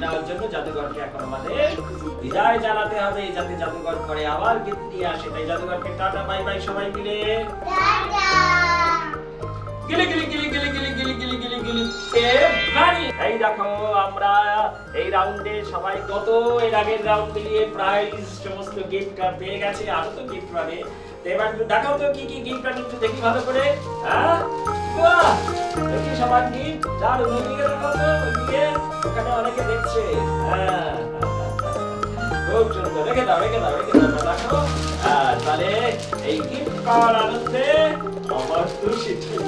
নেওয়ার জন্য জাদুঘরকে এখন আমাদের বিদায় জানাতে হবে, যাতে জাদুঘর পরে আবার গিফট নিয়ে আসে। তাই জাদুঘরকে টাটা বাই বাই সবাই মিলে। টাটা। গিলি গিলি গিলি গিলি গিলি গিলি গিলি গিলি গিলি বাড়ি। এই দেখো আমরা এই রাউন্ডে সবাই কত এর আগের রাউন্ড মিলিয়ে প্রাইজ সমস্ত গিফট পেয়ে গেছে, আরো তো গিফট পাবে। এবার দেখাও তো কি কি গিফট আছে, একটু দেখি ভালো করে। হ্যাঁ বাহ, দেখি সবার গিফট দারুণ। ওদিকে দেখাও তো, ওদিকে ওখানে অনেকে দেখছে। হ্যাঁ খুব সুন্দর, রেখে দাও রেখে দাও রেখে দাও। দেখো তাহলে এই গিফট পাওয়ার আনন্দে আমার তো সেটাই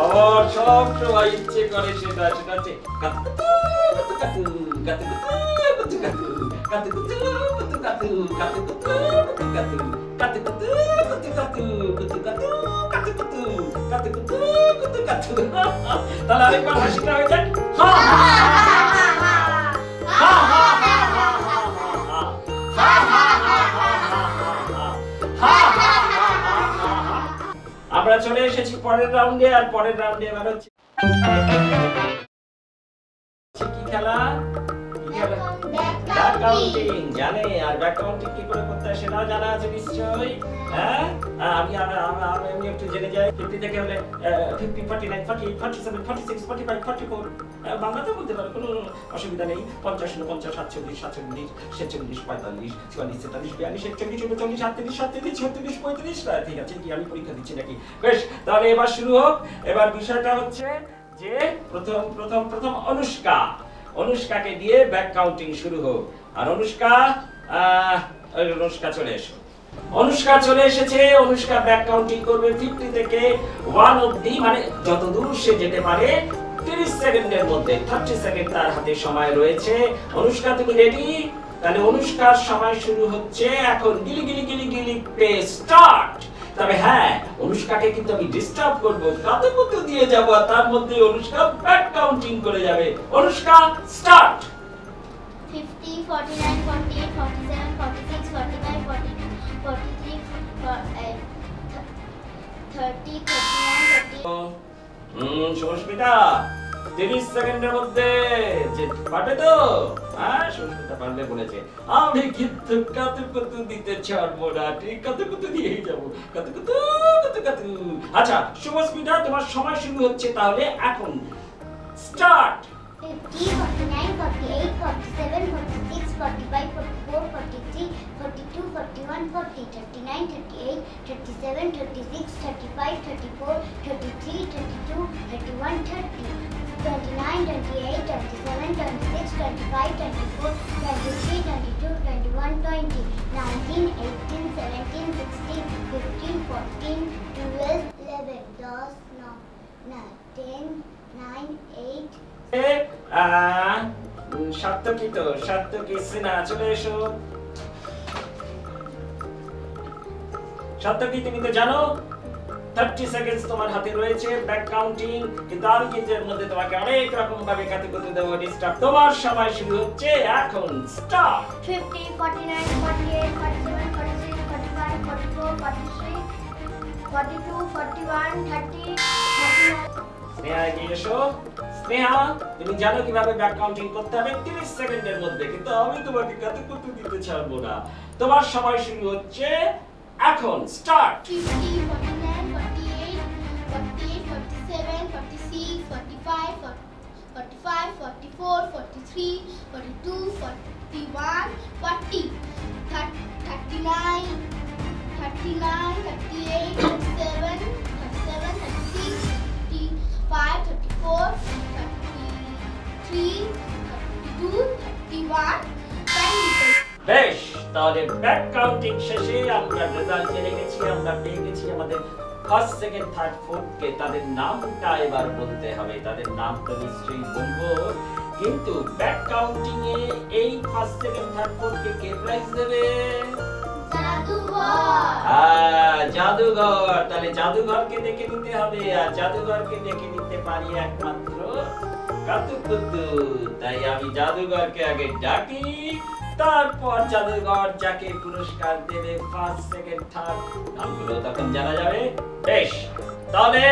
আমার সব সময় ইচ্ছে করে সেটা হচ্ছে তাহলে আরেকবার হাসিটা হয়ে যাক। আমরা চলে এসেছি পরের রাউন্ডে, আর পরের রাউন্ডে এবার হচ্ছে কি খেলা? Back counting. জানে আর ব্যাক কাউন্টিং কি করে করতে হয় সেটাও জানা আছে নিশ্চয়ই। হ্যাঁ আমি একটু জেনে যাই। 50 থেকে হলে 50, 49, 48, 47, 46, 45, 44 বাংলাতে বলতে পারো, কোনো অসুবিধা নেই। 50, 49, 47, 47, 46, 45, 44, 46, 42, 41, 42, 43, 37, 36, 35। ঠিক আছে, কি আমি পরীক্ষা দিচ্ছি নাকি? বেশ, তাহলে এবার শুরু হোক। এবার বিষয়টা হচ্ছে যে প্রথম অনুষ্কাকে দিয়ে ব্যাক কাউন্টিং শুরু হোক। আর অনুষ্কা চলে এসো। অনুষ্কা চলে এসেছে। অনুষ্কা ব্যাক কাউন্টিং করবে 50 থেকে 1 অবধি, মানে যতদূর সে যেতে পারে 30 সেকেন্ডের মধ্যে। 30 সেকেন্ড তার হাতে সময় রয়েছে। অনুষ্কা তুমি রেডি? তাহলে অনুষ্কার সময় শুরু হচ্ছে এখন। গিলি গিলি গিলি গিলি প্লে স্টার্ট। তবে হ্যাঁ, অনুষ্কাকে কিন্তু আমি ডিস্টার্ব করব, কাদের মধ্যে দিয়ে যাব, তার মধ্যে অনুষ্কা ব্যাক কাউন্টিং করে যাবে। অনুষ্কা স্টার্ট। 50, 49, 48, 47, 46, 45, 42, 43, 30, 39, 40। সুস্মিতা 30 সেকেন্ডের মধ্যে যে পারবে তো? হ্যাঁ, সুস্মিতা পারবে বলেছে। আমি কিন্তু কাতুকুতু দিতে ছাড়বো না, ঠিক কাতুকুতু দিয়েই যাবো। কাতুকুতু কাতুকুতু। আচ্ছা সুস্মিতা, তোমার সময় শুরু হচ্ছে তাহলে এখন। স্টার্ট। 50, 49, 48, 47, 46, 45, 44, 43, 42, 41, 40, 39, 38, 37, 36, 35, 34, 33, 32, 31, 30, 29, 28, 27, 26, 25, 24, 23, 22, 21, 20, 19, 18, 17, 16, 15, 14, 12, 11, 10, 9, 8, সাত্তকী সিনহা চলে এসো। সাত্তকী, তুমি তো জানো 30 সেকেন্ডস তোমার হাতে রয়েছে ব্যাক কাউন্টিং, কিন্তু আমি কিন্তু এর মধ্যে তোমাকে অনেক রকম ভাবে কাতুকুতু দেবো, ডিস্টার্ব। তোমার সময় শুরু হচ্ছে এখন। স্টার্ট। 50, 49, 48, 47, 46, 45, 44, 43, 42, 41, 30, 39। স্নেহা এগিয়ে এসো। স্নেহা, তুমি জানো কিভাবে ব্যাক কাউন্টিং করতে হবে 30 সেকেন্ডের মধ্যে, কিন্তু আমি তোমাকে কাতুকুতু দিতে ছাড়বো না। তোমার সময় শুরু হচ্ছে এখন। স্টার্ট। 50, 49, 48, 48, 47, 46, 45, 45, 44, 43, 42, 41, 40, 39, 39, 38, 37, 37, 36, 35, 34, 33, 32, 31, 20. বেশ, তাহলে ব্যাক কাউন্টিং শেষে আমরা রেজাল্ট জেনে গেছি। আমরা পেয়ে গেছি আমাদের ফার্স্ট, সেকেন্ড, থার্ড, ফোর্থ কে। তাদের নামটা এবার বলতে হবে। তাদের নাম তো নিশ্চয়ই বলবো, কিন্তু ব্যাক কাউন্টিং এ এই ফার্স্ট, সেকেন্ড, থার্ড, ফোর্থ কে প্রাইজ দেবে? জাদুঘর। তাহলে জাদুঘরকে ডেকে নিতে হবে, আর জাদুঘরকে ডেকে নিতে পারি একমাত্র কাতুকুতু। তাই আমি জাদুঘরকে আগে ডাকি, তারপর জাদুঘর যাকে পুরস্কার দেবে ফার্স্ট, সেকেন্ড, থার্ড নামগুলো তখন জানা যাবে। বেশ, তাহলে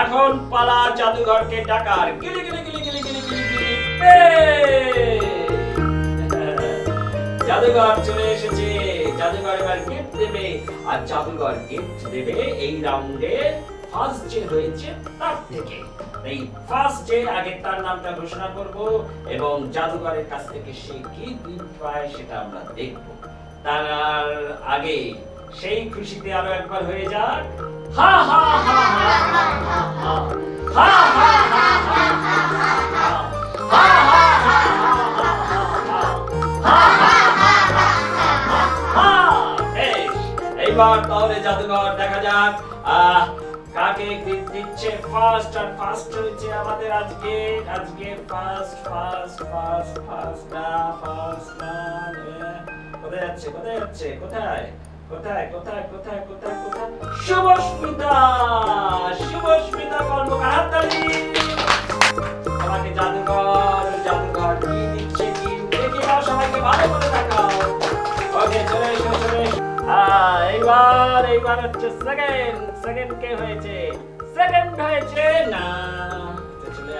এখন পালা জাদুঘরকে ডাকার। গিলি গিলি গিলি গিলি জাদুঘর চলে এসেছে। জাদুঘর এবার গিফট দেবে, আর জাদুঘর গিফট দেবে এই রাউন্ডে ফার্স্ট যে হয়েছে তার থেকে। এই ফার্স্ট যে আগে তার নামটা ঘোষণা করব এবং জাদুঘরের কাছ থেকে সে কি গিফট পায় সেটা আমরা দেখব। তার আগে সেই খুশিতে আরো একবার হয়ে যাক হা হা হা হা হা হা হা হা এইবার তাহলে জাদুঘর দেখা যাক কাকে গিফট দিচ্ছে ফার্স্ট। আর ফার্স্ট হচ্ছে আমাদের আজকে ফার্স্ট না কোথায় যাচ্ছে কোথায় শুভস্মিতা কর্মকার হাততালি। আমাকে জাদুঘর কি দিচ্ছে কি দেখে নাও, সবাইকে ভালো করে দেখাও। ওকে চলে এসো এইবার হচ্ছে সেকেন্ড কে হয়েছে? সেকেন্ড হয়েছে না, চলে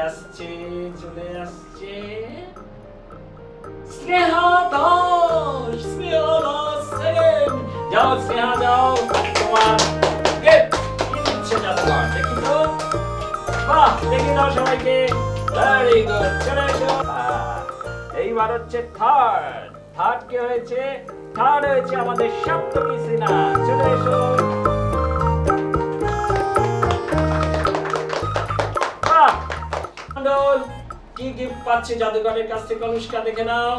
আসছে স্নেহা দাস সেকেন্ড। যাও স্নেহা যাও, তোমার গিফট কি দিচ্ছে জাদুঘর দেখি তো। বাহ, দেখে দাও সবাইকে, ভেরি গুড। চলে এসো এইবার হচ্ছে থার্ড কে হয়েছে? থার্ড হয়েছে আমাদের সপ্তকী সিনহা। চলে এসো। কি গিফট পাচ্ছে জাদুঘরের কাছ থেকে অনুষ্কা, দেখে নাও।